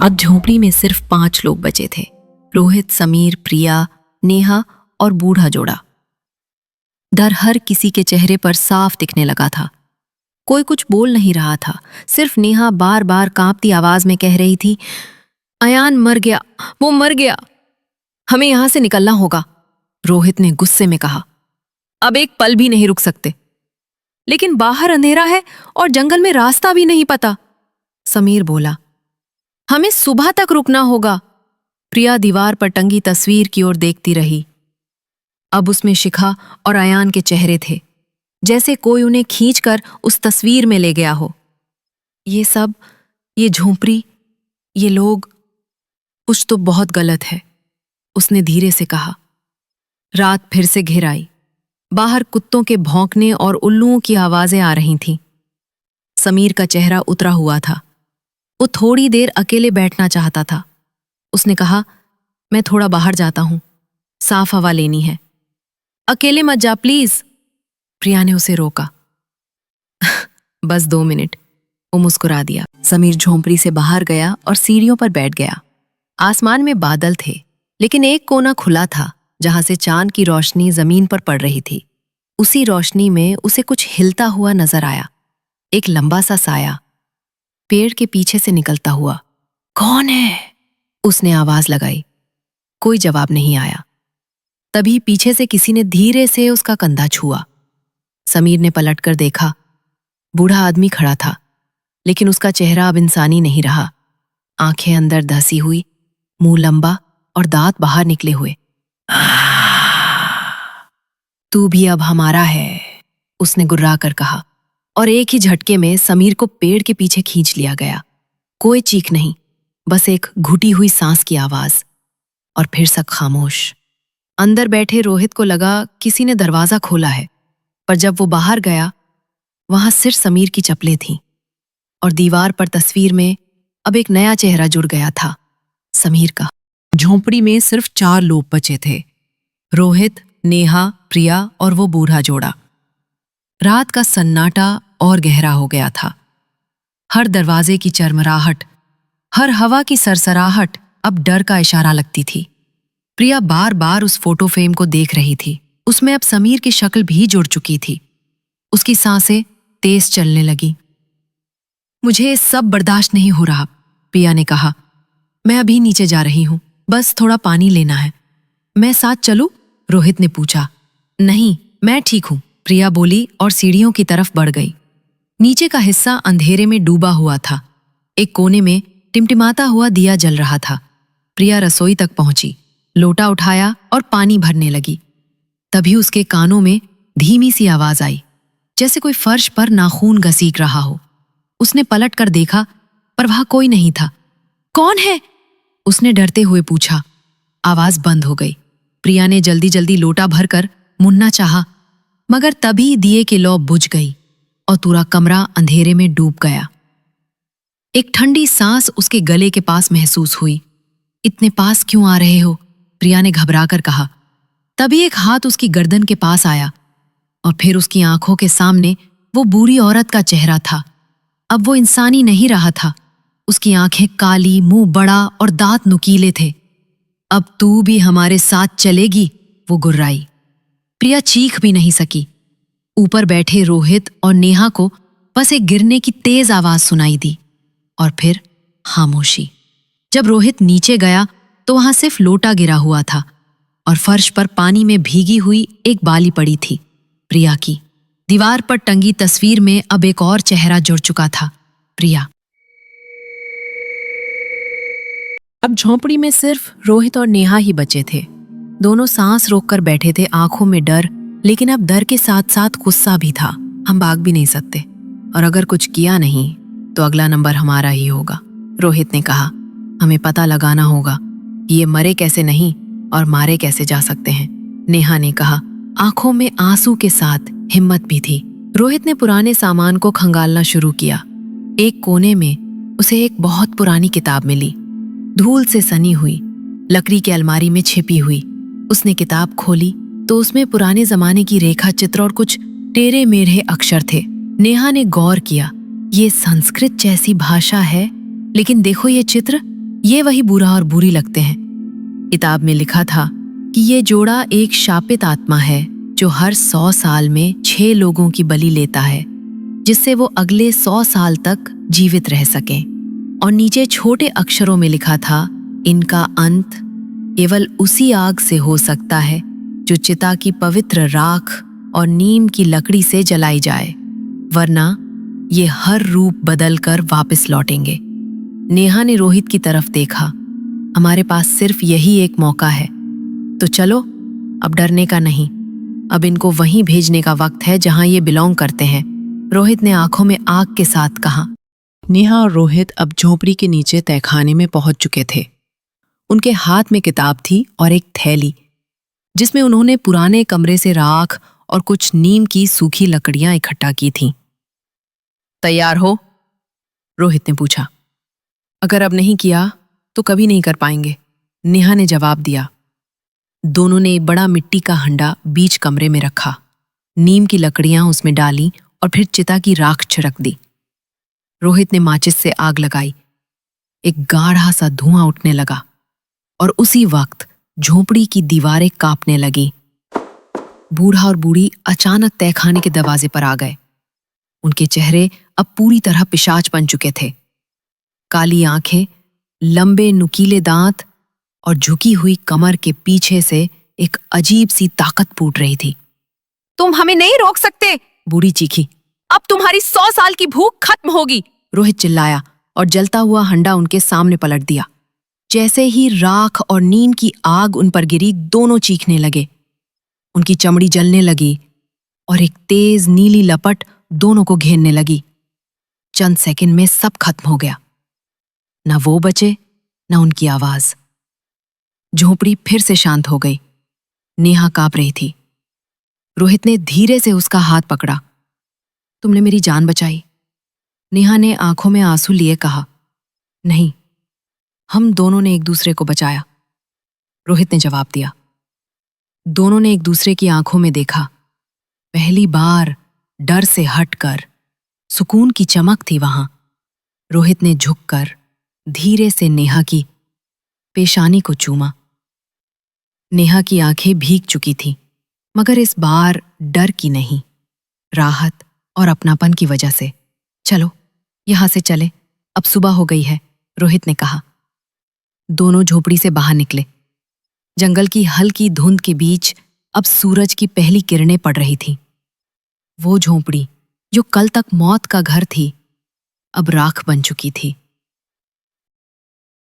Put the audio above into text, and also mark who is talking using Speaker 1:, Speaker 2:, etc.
Speaker 1: अब झोपड़ी में सिर्फ 5 लोग बचे थे। रोहित, समीर, प्रिया, नेहा और बूढ़ा जोड़ा। डर हर किसी के चेहरे पर साफ दिखने लगा था। कोई कुछ बोल नहीं रहा था। सिर्फ नेहा बार बार कांपती आवाज में कह रही थी, अयान मर गया, वो मर गया, हमें यहां से निकलना होगा। रोहित ने गुस्से में कहा, अब एक पल भी नहीं रुक सकते। लेकिन बाहर अंधेरा है और जंगल में रास्ता भी नहीं पता। समीर बोला, हमें सुबह तक रुकना होगा। प्रिया दीवार पर टंगी तस्वीर की ओर देखती रही। अब उसमें शिखा और अयान के चेहरे थे, जैसे कोई उन्हें खींचकर उस तस्वीर में ले गया हो। ये सब, ये झोंपड़ी, ये लोग, कुछ तो बहुत गलत है, उसने धीरे से कहा। रात फिर से घिर आई। बाहर कुत्तों के भौंकने और उल्लुओं की आवाजें आ रही थीं। समीर का चेहरा उतरा हुआ था। वो थोड़ी देर अकेले बैठना चाहता था। उसने कहा, मैं थोड़ा बाहर जाता हूं, साफ हवा लेनी है। अकेले मत जा प्लीज, प्रिया ने उसे रोका। बस 2 मिनट, वो मुस्कुरा दिया। समीर झोंपड़ी से बाहर गया और सीढ़ियों पर बैठ गया। आसमान में बादल थे, लेकिन एक कोना खुला था जहां से चांद की रोशनी जमीन पर पड़ रही थी। उसी रोशनी में उसे कुछ हिलता हुआ नजर आया, एक लंबा सा साया, पेड़ के पीछे से निकलता हुआ। कौन है? उसने आवाज लगाई। कोई जवाब नहीं आया। तभी पीछे से किसी ने धीरे से उसका कंधा छुआ। समीर ने पलटकर देखा। बूढ़ा आदमी खड़ा था, लेकिन उसका चेहरा अब इंसानी नहीं रहा। आंखें अंदर धसी हुई, मुंह लंबा और दांत बाहर निकले हुए। तू भी अब हमारा है, उसने गुर्रा कर कहा, और एक ही झटके में समीर को पेड़ के पीछे खींच लिया गया। कोई चीख नहीं, बस एक घुटी हुई सांस की आवाज, और फिर सब खामोश। अंदर बैठे रोहित को लगा किसी ने दरवाजा खोला है, पर जब वो बाहर गया, वहां सिर्फ समीर की चप्पलें थीं, और दीवार पर तस्वीर में अब एक नया चेहरा जुड़ गया था, समीर का। झोंपड़ी में सिर्फ 4 लोग बचे थे, रोहित, नेहा, प्रिया और वो बूढ़ा जोड़ा। रात का सन्नाटा और गहरा हो गया था। हर दरवाजे की चरमराहट, हर हवा की सरसराहट अब डर का इशारा लगती थी। प्रिया बार बार उस फोटो फ्रेम को देख रही थी। उसमें अब समीर की शक्ल भी जुड़ चुकी थी। उसकी सांसें तेज चलने लगी। मुझे ये सब बर्दाश्त नहीं हो रहा, प्रिया ने कहा। मैं अभी नीचे जा रही हूं, बस थोड़ा पानी लेना है। मैं साथ चलूं? रोहित ने पूछा। नहीं, मैं ठीक हूं, प्रिया बोली और सीढ़ियों की तरफ बढ़ गई। नीचे का हिस्सा अंधेरे में डूबा हुआ था। एक कोने में टिमटिमाता हुआ दिया जल रहा था। प्रिया रसोई तक पहुंची, लोटा उठाया और पानी भरने लगी। तभी उसके कानों में धीमी सी आवाज आई, जैसे कोई फर्श पर नाखून घसीट रहा हो। उसने पलट कर देखा, पर वहां कोई नहीं था। कौन है? उसने डरते हुए पूछा। आवाज बंद हो गई। प्रिया ने जल्दी जल्दी लोटा भरकर मुन्ना चाहा, मगर तभी दिए की लौ बुझ गई और पूरा कमरा अंधेरे में डूब गया। एक ठंडी सांस उसके गले के पास महसूस हुई। इतने पास क्यों आ रहे हो? प्रिया ने घबराकर कहा। तभी एक हाथ उसकी गर्दन के पास आया, और फिर उसकी आंखों के सामने वो बूढ़ी औरत का चेहरा था। अब वो इंसानी नहीं रहा था। उसकी आंखें काली, मुंह बड़ा और दांत नुकीले थे। अब तू भी हमारे साथ चलेगी, वो गुर्राई। प्रिया चीख भी नहीं सकी। ऊपर बैठे रोहित और नेहा को बस एक गिरने की तेज आवाज सुनाई दी, और फिर खामोशी। जब रोहित नीचे गया तो वहां सिर्फ लोटा गिरा हुआ था, और फर्श पर पानी में भीगी हुई एक बाली पड़ी थी, प्रिया की। दीवार पर टंगी तस्वीर में अब एक और चेहरा जुड़ चुका था, प्रिया। अब झोंपड़ी में सिर्फ रोहित और नेहा ही बचे थे। दोनों सांस रोककर बैठे थे, आंखों में डर, लेकिन अब डर के साथ साथ गुस्सा भी था। हम भाग भी नहीं सकते, और अगर कुछ किया नहीं तो अगला नंबर हमारा ही होगा, रोहित ने कहा। हमें पता लगाना होगा कि ये मरे कैसे नहीं और मारे कैसे जा सकते हैं, नेहा ने कहा। आंखों में आंसू के साथ हिम्मत भी थी। रोहित ने पुराने सामान को खंगालना शुरू किया। एक कोने में उसे एक बहुत पुरानी किताब मिली, धूल से सनी हुई, लकड़ी की अलमारी में छिपी हुई। उसने किताब खोली तो उसमें पुराने जमाने की रेखा चित्र और कुछ टेढ़े मेढ़े अक्षर थे। नेहा ने गौर किया, ये संस्कृत जैसी भाषा है, लेकिन देखो ये चित्र, ये वही बुरा और बुरी लगते हैं। किताब में लिखा था कि ये जोड़ा एक शापित आत्मा है जो हर 100 साल में 6 लोगों की बलि लेता है, जिससे वो अगले 100 साल तक जीवित रह सकें। और नीचे छोटे अक्षरों में लिखा था, इनका अंत केवल उसी आग से हो सकता है जो चिता की पवित्र राख और नीम की लकड़ी से जलाई जाए, वरना ये हर रूप बदलकर वापस लौटेंगे। नेहा ने रोहित की तरफ देखा। हमारे पास सिर्फ यही एक मौका है, तो चलो, अब डरने का नहीं। अब इनको वहीं भेजने का वक्त है जहां ये बिलोंग करते हैं, रोहित ने आंखों में आग के साथ कहा। नेहा और रोहित अब झोपड़ी के नीचे तहखाने में पहुंच चुके थे। उनके हाथ में किताब थी और एक थैली, जिसमें उन्होंने पुराने कमरे से राख और कुछ नीम की सूखी लकड़ियां इकट्ठा की थीं। तैयार हो? रोहित ने पूछा। अगर अब नहीं किया तो कभी नहीं कर पाएंगे, नेहा ने जवाब दिया। दोनों ने एक बड़ा मिट्टी का हंडा बीच कमरे में रखा, नीम की लकड़ियां उसमें डाली और फिर चिता की राख छिड़क दी। रोहित ने माचिस से आग लगाई। एक गाढ़ा सा धुआं उठने लगा और उसी वक्त झोपड़ी की दीवारें कांपने लगी। बूढ़ा और बूढ़ी अचानक तहखाने के दरवाजे पर आ गए। उनके चेहरे अब पूरी तरह पिशाच बन चुके थे। काली आंखें, लंबे नुकीले दांत और झुकी हुई कमर के पीछे से एक अजीब सी ताकत फूट रही थी। तुम हमें नहीं रोक सकते, बूढ़ी चीखी। अब तुम्हारी 100 साल की भूख खत्म होगी, रोहित चिल्लाया और जलता हुआ हंडा उनके सामने पलट दिया। जैसे ही राख और नीम की आग उन पर गिरी, दोनों चीखने लगे। उनकी चमड़ी जलने लगी और एक तेज नीली लपट दोनों को घेरने लगी। चंद सेकंड में सब खत्म हो गया। न वो बचे, न उनकी आवाज। झोपड़ी फिर से शांत हो गई। नेहा कांप रही थी। रोहित ने धीरे से उसका हाथ पकड़ा। तुमने मेरी जान बचाई, नेहा ने आंखों में आंसू लिए कहा। नहीं, हम दोनों ने एक दूसरे को बचाया, रोहित ने जवाब दिया। दोनों ने एक दूसरे की आंखों में देखा। पहली बार डर से हटकर सुकून की चमक थी वहां। रोहित ने झुककर धीरे से नेहा की पेशानी को चूमा। नेहा की आंखें भीग चुकी थीं, मगर इस बार डर की नहीं, राहत और अपनापन की वजह से। चलो, यहां से चले, अब सुबह हो गई है, रोहित ने कहा। दोनों झोपड़ी से बाहर निकले। जंगल की हल्की धुंध के बीच अब सूरज की पहली किरणें पड़ रही थीं। वो झोपड़ी जो कल तक मौत का घर थी, अब राख बन चुकी थी।